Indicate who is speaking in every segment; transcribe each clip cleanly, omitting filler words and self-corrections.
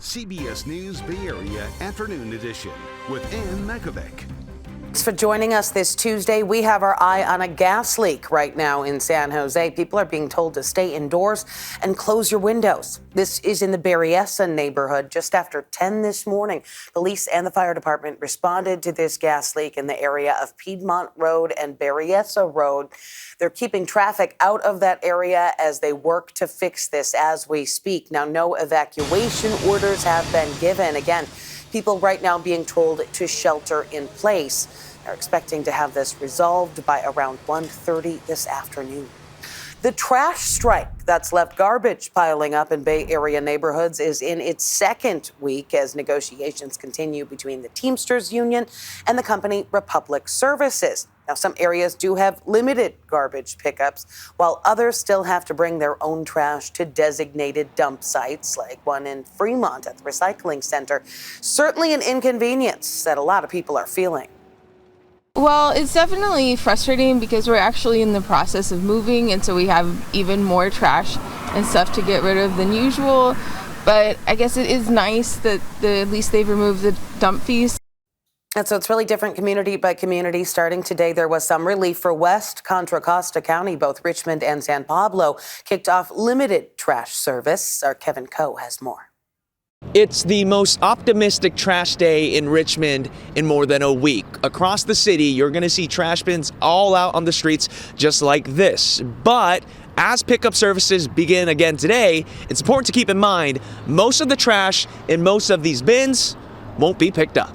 Speaker 1: CBS News Bay Area Afternoon Edition with Ann Makovic.
Speaker 2: Thanks for joining us this Tuesday. We have our eye on a gas leak right now in San Jose. People are being told to stay indoors and close your windows. This is in the Berryessa neighborhood. Just after 10 this morning, police and the fire department responded to this gas leak in the area of Piedmont Road and Berryessa Road. They're keeping traffic out of that area as they work to fix this as we speak. Now, no evacuation orders have been given. Again, people right now being told to shelter in place. They're expecting to have this resolved by around 1:30 this afternoon. The trash strike that's left garbage piling up in Bay Area neighborhoods is in its second week as negotiations continue between the Teamsters Union and the company Republic Services. Now, some areas do have limited garbage pickups, while others still have to bring their own trash to designated dump sites, like one in Fremont at the recycling center. Certainly an inconvenience that a lot of people are feeling.
Speaker 3: Well, it's definitely frustrating because we're actually in the process of moving, and so we have even more trash and stuff to get rid of than usual. But I guess it is nice that at least they've removed the dump fees.
Speaker 2: And so it's really different community by community. Starting today, there was some relief for West Contra Costa County. Both Richmond and San Pablo kicked off limited trash service. Our Kevin Coe has more.
Speaker 4: It's the most optimistic trash day in Richmond in more than a week. Across the city, you're going to see trash bins all out on the streets just like this. But as pickup services begin again today, it's important to keep in mind most of the trash in most of these bins won't be picked up.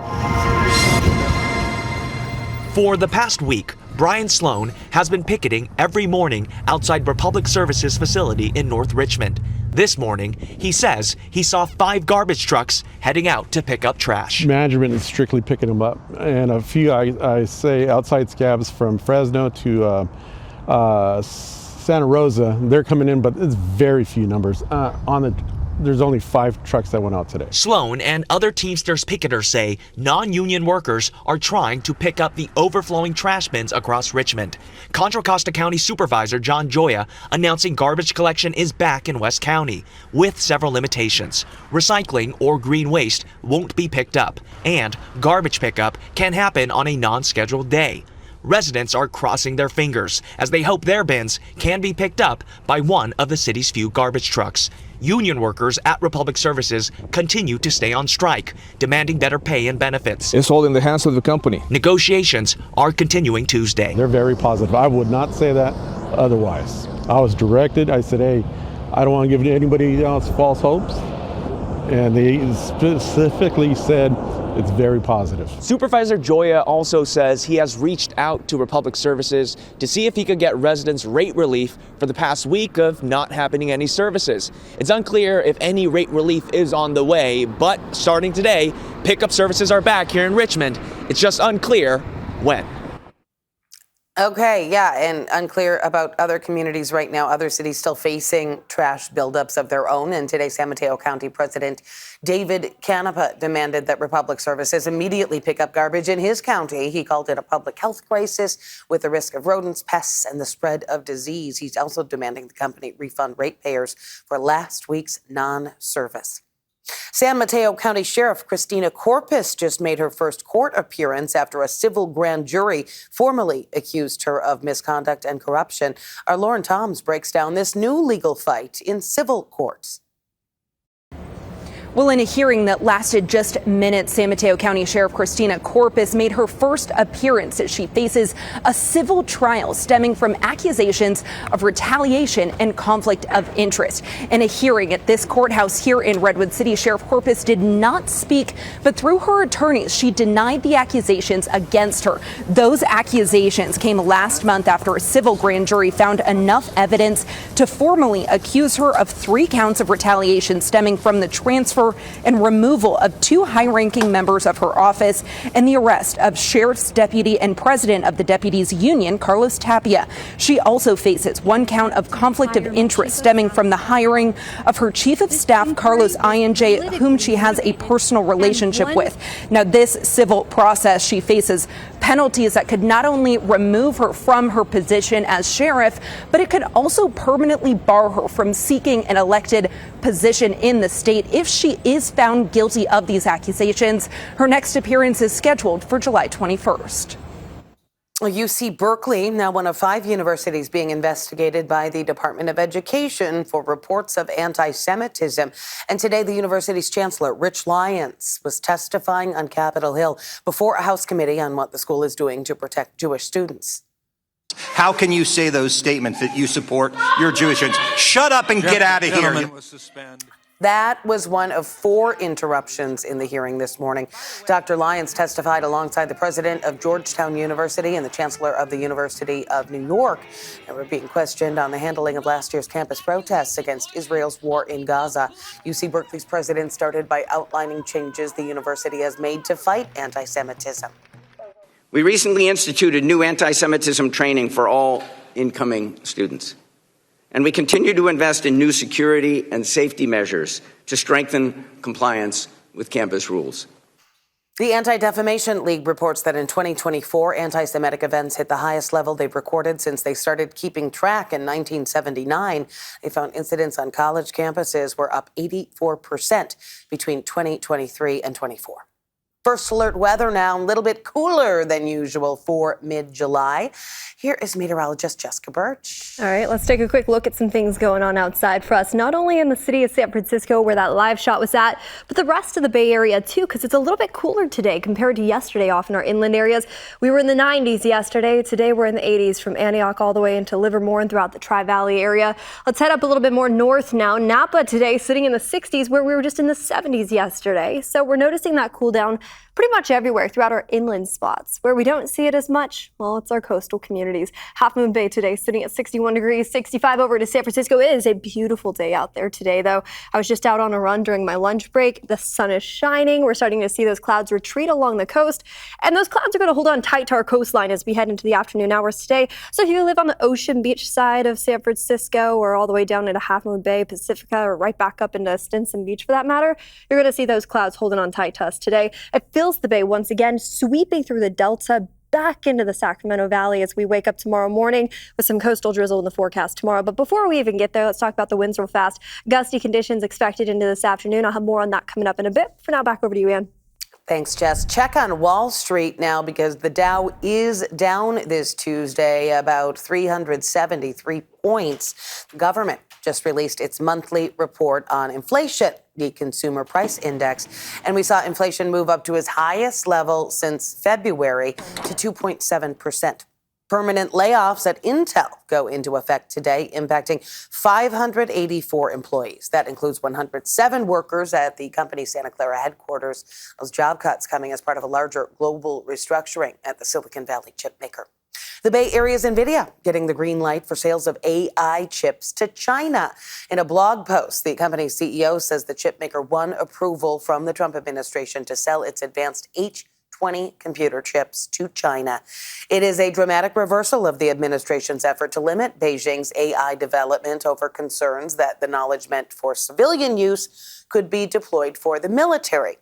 Speaker 4: For the past week, Brian Sloan has been picketing every morning outside Republic Services facility in North Richmond. This morning, he says he saw 5 garbage trucks heading out to pick up trash.
Speaker 5: Management is strictly picking them up, and a few, I say, outside scabs from Fresno to Santa Rosa, they're coming in, but it's very few numbers. There's only 5 trucks that went out today.
Speaker 4: Sloan and other Teamsters picketers say non-union workers are trying to pick up the overflowing trash bins across Richmond. Contra Costa County Supervisor John Joya announcing garbage collection is back in West County with several limitations. Recycling or green waste won't be picked up, and garbage pickup can happen on a non-scheduled day. Residents are crossing their fingers as they hope their bins can be picked up by one of the city's few garbage trucks. Union workers at Republic Services continue to stay on strike, demanding better pay and benefits.
Speaker 6: It's all in the hands of the company.
Speaker 4: Negotiations are continuing Tuesday.
Speaker 5: They're very positive. I would not say that otherwise. I was directed. I said, hey, I don't want to give anybody else false hopes. And they specifically said it's very positive.
Speaker 4: Supervisor Joya also says he has reached out to Republic Services to see if he could get residents rate relief for the past week of not having any services. It's unclear if any rate relief is on the way, but starting today, pickup services are back here in Richmond. It's just unclear when.
Speaker 2: Okay, yeah, and unclear about other communities right now. Other cities still facing trash buildups of their own. And today, San Mateo County President David Canepa demanded that Republic Services immediately pick up garbage in his county. He called it a public health crisis with the risk of rodents, pests, and the spread of disease. He's also demanding the company refund ratepayers for last week's non-service. San Mateo County Sheriff Christina Corpus just made her first court appearance after a civil grand jury formally accused her of misconduct and corruption. Our Lauren Toms breaks down this new legal fight in civil courts.
Speaker 7: Well, in a hearing that lasted just minutes, San Mateo County Sheriff Christina Corpus made her first appearance as she faces a civil trial stemming from accusations of retaliation and conflict of interest. In a hearing at this courthouse here in Redwood City, Sheriff Corpus did not speak, but through her attorneys, she denied the accusations against her. Those accusations came last month after a civil grand jury found enough evidence to formally accuse her of 3 counts of retaliation stemming from the transfer and removal of 2 high-ranking members of her office and the arrest of Sheriff's deputy and president of the deputies union, Carlos Tapia. She also faces 1 count of conflict of interest stemming from the hiring of her chief of staff, Carlos INJ, whom she has a personal relationship with. Now, this civil process, she faces penalties that could not only remove her from her position as sheriff, but it could also permanently bar her from seeking an elected position in the state if she she is found guilty of these accusations. Her next appearance is scheduled for July 21st.
Speaker 2: UC Berkeley, now one of 5 universities being investigated by the Department of Education for reports of anti-Semitism. And today, the university's chancellor, Rich Lyons, was testifying on Capitol Hill before a House committee on what the school is doing to protect Jewish students.
Speaker 6: How can you say those statements that you support your Jewish students? Shut up and get out of here.
Speaker 2: That was one of 4 interruptions in the hearing this morning. Dr. Lyons testified alongside the president of Georgetown University and the chancellor of the University of New York. They were being questioned on the handling of last year's campus protests against Israel's war in Gaza. UC Berkeley's president started by outlining changes the university has made to fight anti-Semitism.
Speaker 8: We recently instituted new anti-Semitism training for all incoming students. And we continue to invest in new security and safety measures to strengthen compliance with campus rules.
Speaker 2: The Anti-Defamation League reports that in 2024, anti-Semitic events hit the highest level they've recorded since they started keeping track in 1979. They found incidents on college campuses were up 84% between 2023 and 24. First alert weather now, a little bit cooler than usual for mid-July. Here is meteorologist Jessica Birch.
Speaker 9: All right, let's take a quick look at some things going on outside for us, not only in the city of San Francisco where that live shot was at, but the rest of the Bay Area too, because it's a little bit cooler today compared to yesterday off in our inland areas. We were in the 90s yesterday. Today we're in the 80s from Antioch all the way into Livermore and throughout the Tri-Valley area. Let's head up a little bit more north now. Napa today sitting in the 60s where we were just in the 70s yesterday. So we're noticing that cool down pretty much everywhere throughout our inland spots. Where we don't see it as much, well, it's our coastal communities. Half Moon Bay today sitting at 61 degrees, 65 over to San Francisco. It is a beautiful day out there today, though. I was just out on a run during my lunch break. The sun is shining. We're starting to see those clouds retreat along the coast. And those clouds are going to hold on tight to our coastline as we head into the afternoon hours today. So if you live on the Ocean Beach side of San Francisco or all the way down into Half Moon Bay, Pacifica, or right back up into Stinson Beach for that matter, you're going to see those clouds holding on tight to us today. It fills the bay once again, sweeping through the Delta back into the Sacramento Valley as we wake up tomorrow morning with some coastal drizzle in the forecast tomorrow. But before we even get there, let's talk about the winds real fast. Gusty conditions expected into this afternoon. I'll have more on that coming up in a bit. For now, back over to you, Ann.
Speaker 2: Thanks, Jess. Check on Wall Street now because the Dow is down this Tuesday about 373 points. The government just released its monthly report on inflation, the Consumer Price Index, and we saw inflation move up to its highest level since February to 2.7%. Permanent layoffs at Intel go into effect today, impacting 584 employees. That includes 107 workers at the company's Santa Clara headquarters. Those job cuts coming as part of a larger global restructuring at the Silicon Valley chip maker. The Bay Area's NVIDIA getting the green light for sales of AI chips to China. In a blog post, the company's CEO says the chip maker won approval from the Trump administration to sell its advanced H20 computer chips to China. It is a dramatic reversal of the administration's effort to limit Beijing's AI development over concerns that the knowledge meant for civilian use could be deployed for the military.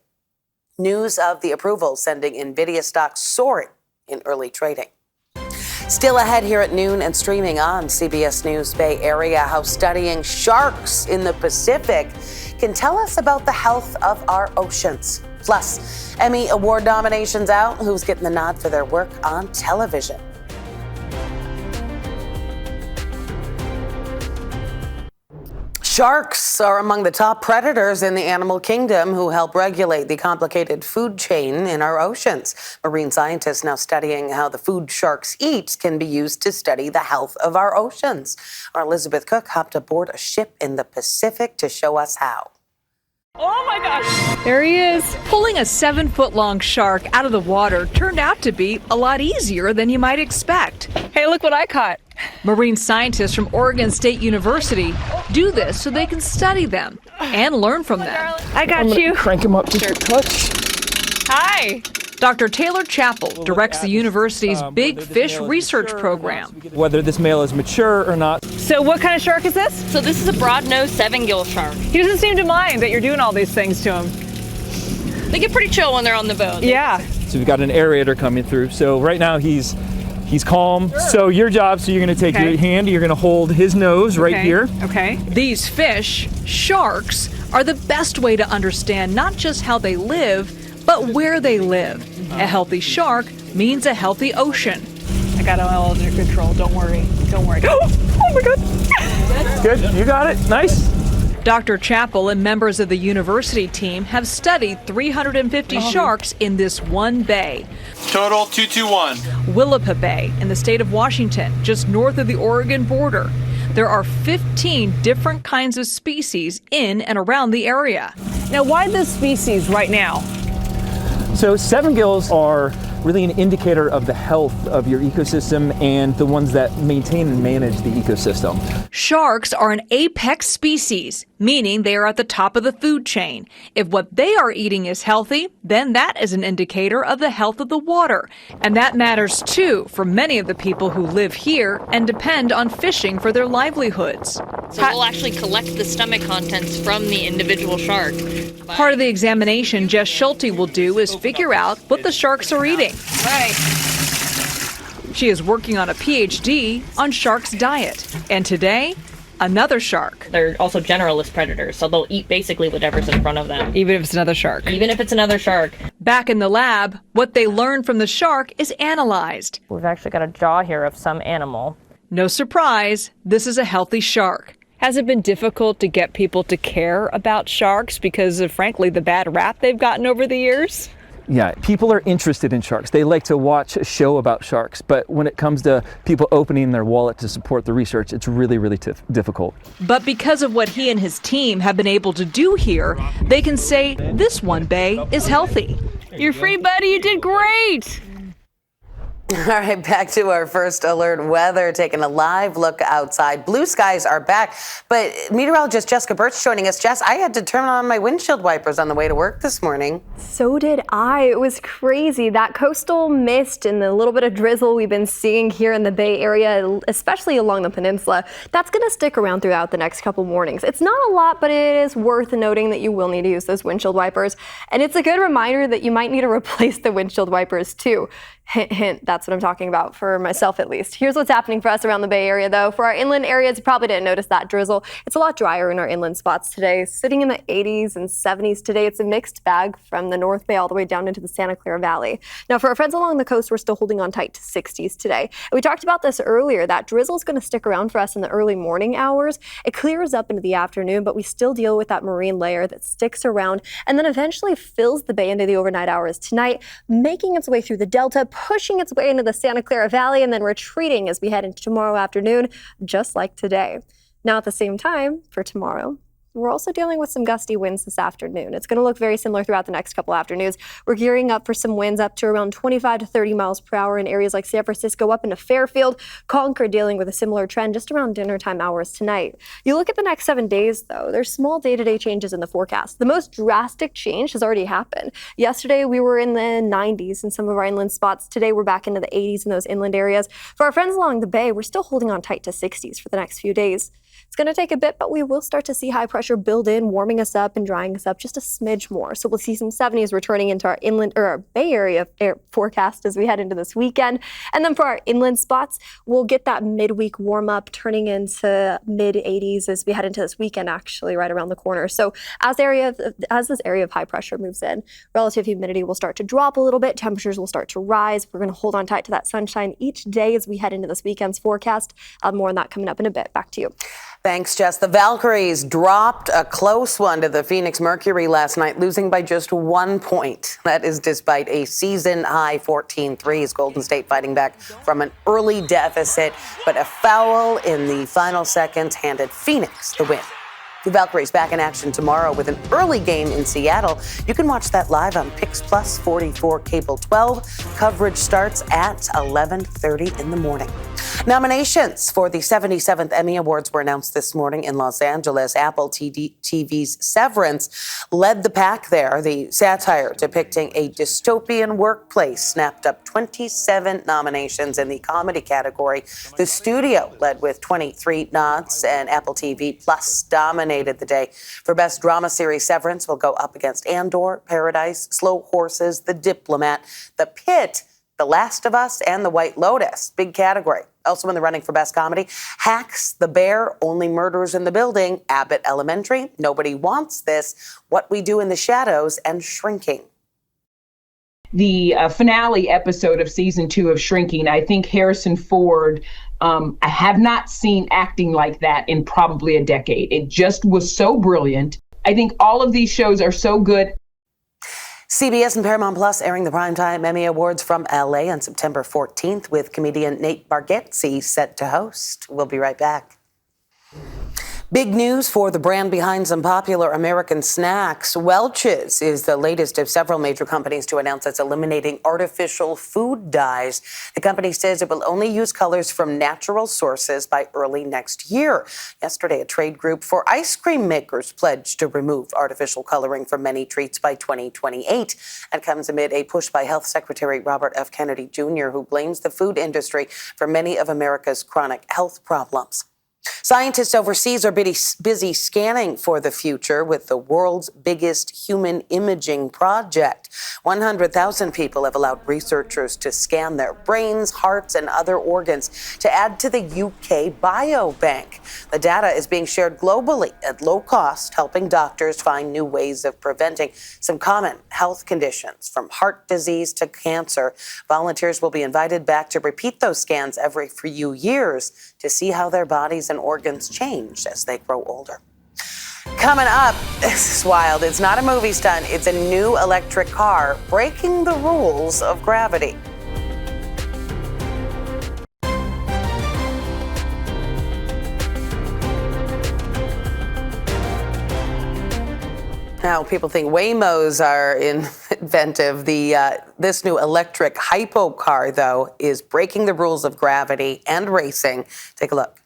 Speaker 2: News of the approval sending NVIDIA stocks soaring in early trading. Still ahead here at noon and streaming on CBS News Bay Area, how studying sharks in the Pacific can tell us about the health of our oceans. Plus, Emmy Award nominations out, who's getting the nod for their work on television. Sharks are among the top predators in the animal kingdom who help regulate the complicated food chain in our oceans. Marine scientists now studying how the food sharks eat can be used to study the health of our oceans. Our Elizabeth Cook hopped aboard a ship in the Pacific to show us how.
Speaker 10: Oh my gosh! There he is. Pulling a 7-foot-long shark out of the water turned out to be a lot easier than you might expect. Hey, look what I caught. Marine scientists from Oregon State University do this so they can study them and learn from them.
Speaker 11: I got you. Crank him up just a touch.
Speaker 10: Hi. Dr. Taylor Chappell directs the university's Big Fish Research Program.
Speaker 11: Whether this male is mature or not.
Speaker 10: So what kind of shark is this?
Speaker 12: So this is a broad-nosed 7-gill shark.
Speaker 10: He doesn't seem to mind that you're doing all these things to him.
Speaker 12: They get pretty chill when they're on the boat.
Speaker 10: Yeah.
Speaker 11: So we've got an aerator coming through. So right now he's He's calm. So your job, so you're going to take your hand, you're going to hold his nose right here.
Speaker 10: Okay. These fish, sharks, are the best way to understand not just how they live, but where they live. A healthy shark means a healthy ocean. I got it all under control. Don't worry. Don't worry. Oh my God.
Speaker 11: Good. You got it. Nice.
Speaker 10: Dr. Chappell and members of the university team have studied 350 sharks in this one bay.
Speaker 13: Total 221.
Speaker 10: Willapa Bay in the state of Washington, just north of the Oregon border. There are 15 different kinds of species in and around the area.
Speaker 14: Now, why this species right now?
Speaker 11: So 7 gills are really an indicator of the health of your ecosystem and the ones that maintain and manage the ecosystem.
Speaker 10: Sharks are an apex species, meaning they are at the top of the food chain. If what they are eating is healthy, then that is an indicator of the health of the water. And that matters too for many of the people who live here and depend on fishing for their livelihoods.
Speaker 12: So we'll actually collect the stomach contents from the individual shark.
Speaker 10: Part of the examination Jess Schulte will do is figure out what the sharks are eating.
Speaker 14: Right.
Speaker 10: She is working on a PhD on sharks' diet. And today, another shark.
Speaker 12: They're also generalist predators, so they'll eat basically whatever's in front of them.
Speaker 10: Even if it's another shark.
Speaker 12: Even if it's another shark.
Speaker 10: Back in the lab, what they learned from the shark is analyzed.
Speaker 12: We've actually got a jaw here of some animal.
Speaker 10: No surprise, this is a healthy shark.
Speaker 14: Has it been difficult to get people to care about sharks because of, frankly, the bad rap they've gotten over the years?
Speaker 11: Yeah, people are interested in sharks. They like to watch a show about sharks, but when it comes to people opening their wallet to support the research, it's really, really difficult.
Speaker 10: But because of what he and his team have been able to do here, they can say this one bay is healthy.
Speaker 14: You're free, buddy. You did great.
Speaker 2: All right, back to our first alert weather, taking a live look outside. Blue skies are back, but meteorologist Jessica Birch joining us. Jess, I had to turn on my windshield wipers on the way to work this morning.
Speaker 9: So did I. It was crazy. That coastal mist and the little bit of drizzle we've been seeing here in the Bay Area, especially along the peninsula, that's going to stick around throughout the next couple mornings. It's not a lot, but it is worth noting that you will need to use those windshield wipers. And it's a good reminder that you might need to replace the windshield wipers too. Hint, hint, that's what I'm talking about for myself at least. Here's what's happening for us around the Bay Area though. For our inland areas, you probably didn't notice that drizzle. It's a lot drier in our inland spots today, sitting in the 80s and 70s today. It's a mixed bag from the North Bay all the way down into the Santa Clara Valley. Now for our friends along the coast, we're still holding on tight to 60s today. And we talked about this earlier. That drizzle is going to stick around for us in the early morning hours. It clears up into the afternoon, but we still deal with that marine layer that sticks around and then eventually fills the bay into the overnight hours tonight, making its way through the Delta, pushing its way into the Santa Clara Valley, and then retreating as we head into tomorrow afternoon, just like today. Now at the same time, for tomorrow, we're also dealing with some gusty winds this afternoon. It's going to look very similar throughout the next couple afternoons. We're gearing up for some winds up to around 25 to 30 miles per hour in areas like San Francisco up into Fairfield. Concord dealing with a similar trend just around dinner time hours tonight. You look at the next 7 days, though, there's small day-to-day changes in the forecast. The most drastic change has already happened. Yesterday, we were in the 90s in some of our inland spots. Today, we're back into the 80s in those inland areas. For our friends along the bay, we're still holding on tight to 60s for the next few days. It's going to take a bit, but we will start to see high pressure build in, warming us up and drying us up just a smidge more. So we'll see some 70s returning into our inland or our Bay Area air forecast as we head into this weekend. And then for our inland spots, we'll get that midweek warm up turning into mid 80s as we head into this weekend, actually right around the corner. So as this area of high pressure moves in, relative humidity will start to drop a little bit. Temperatures will start to rise. We're going to hold on tight to that sunshine each day as we head into this weekend's forecast. More on that coming up in a bit. Back to you.
Speaker 2: Thanks, Jess. The Valkyries dropped a close one to the Phoenix Mercury last night, losing by just 1 point. That is despite a season-high 14-3s. Golden State fighting back from an early deficit, but a foul in the final seconds handed Phoenix the win. The Valkyries back in action tomorrow with an early game in Seattle. You can watch that live on Pix Plus 44 Cable 12. Coverage starts at 11:30 in the morning. Nominations for the 77th Emmy Awards were announced this morning in Los Angeles. Apple TV's Severance led the pack there. The satire depicting a dystopian workplace snapped up 27 nominations in the comedy category. The studio led with 23 nods, and Apple TV Plus dominated the day. For Best Drama Series, Severance will go up against Andor, Paradise, Slow Horses, The Diplomat, The Pit, The Last of Us, and The White Lotus. Big category. Also in the running for Best Comedy, Hacks, The Bear, Only Murders in the Building, Abbott Elementary, Nobody Wants This, What We Do in the Shadows, and Shrinking.
Speaker 15: The finale episode of season 2 of Shrinking, I think Harrison Ford, I have not seen acting like that in probably a decade. It just was so brilliant. I think all of these shows are so good.
Speaker 2: CBS and Paramount Plus airing the Primetime Emmy Awards from LA on September 14th with comedian Nate Bargatze set to host. We'll be right back. Big news for the brand behind some popular American snacks. Welch's is the latest of several major companies to announce it's eliminating artificial food dyes. The company says it will only use colors from natural sources by early next year. Yesterday, a trade group for ice cream makers pledged to remove artificial coloring from many treats by 2028. That comes amid a push by Health Secretary Robert F. Kennedy Jr., who blames the food industry for many of America's chronic health problems. Scientists overseas are busy scanning for the future with the world's biggest human imaging project. 100,000 people have allowed researchers to scan their brains, hearts, and other organs to add to the UK Biobank. The data is being shared globally at low cost, helping doctors find new ways of preventing some common health conditions, from heart disease to cancer. Volunteers will be invited back to repeat those scans every few years to see how their bodies and organs change as they grow older. Coming up, this is wild. It's not a movie stunt. It's a new electric car breaking the rules of gravity. Now, people think Waymos are inventive. This new electric hypo car, though, is breaking the rules of gravity and racing. Take a look.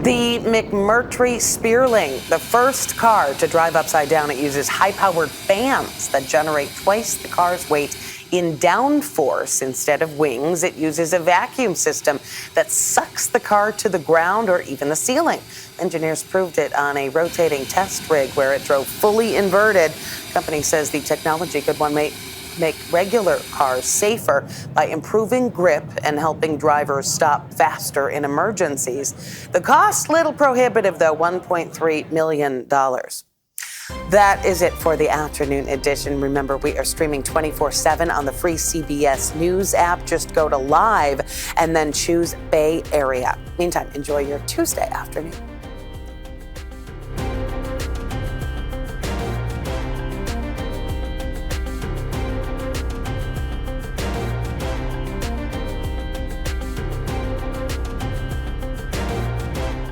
Speaker 2: The McMurtry Spearling, the first car to drive upside down. It uses high-powered fans that generate twice the car's weight in downforce instead of wings. It uses a vacuum system that sucks the car to the ground or even the ceiling. Engineers proved it on a rotating test rig where it drove fully inverted. The company says the technology could make regular cars safer by improving grip and helping drivers stop faster in emergencies. The cost, little prohibitive though, $1.3 million. That is it for the afternoon edition. Remember, we are streaming 24/7 on the free CBS News app. Just go to Live and then choose Bay Area. Meantime, enjoy your Tuesday afternoon.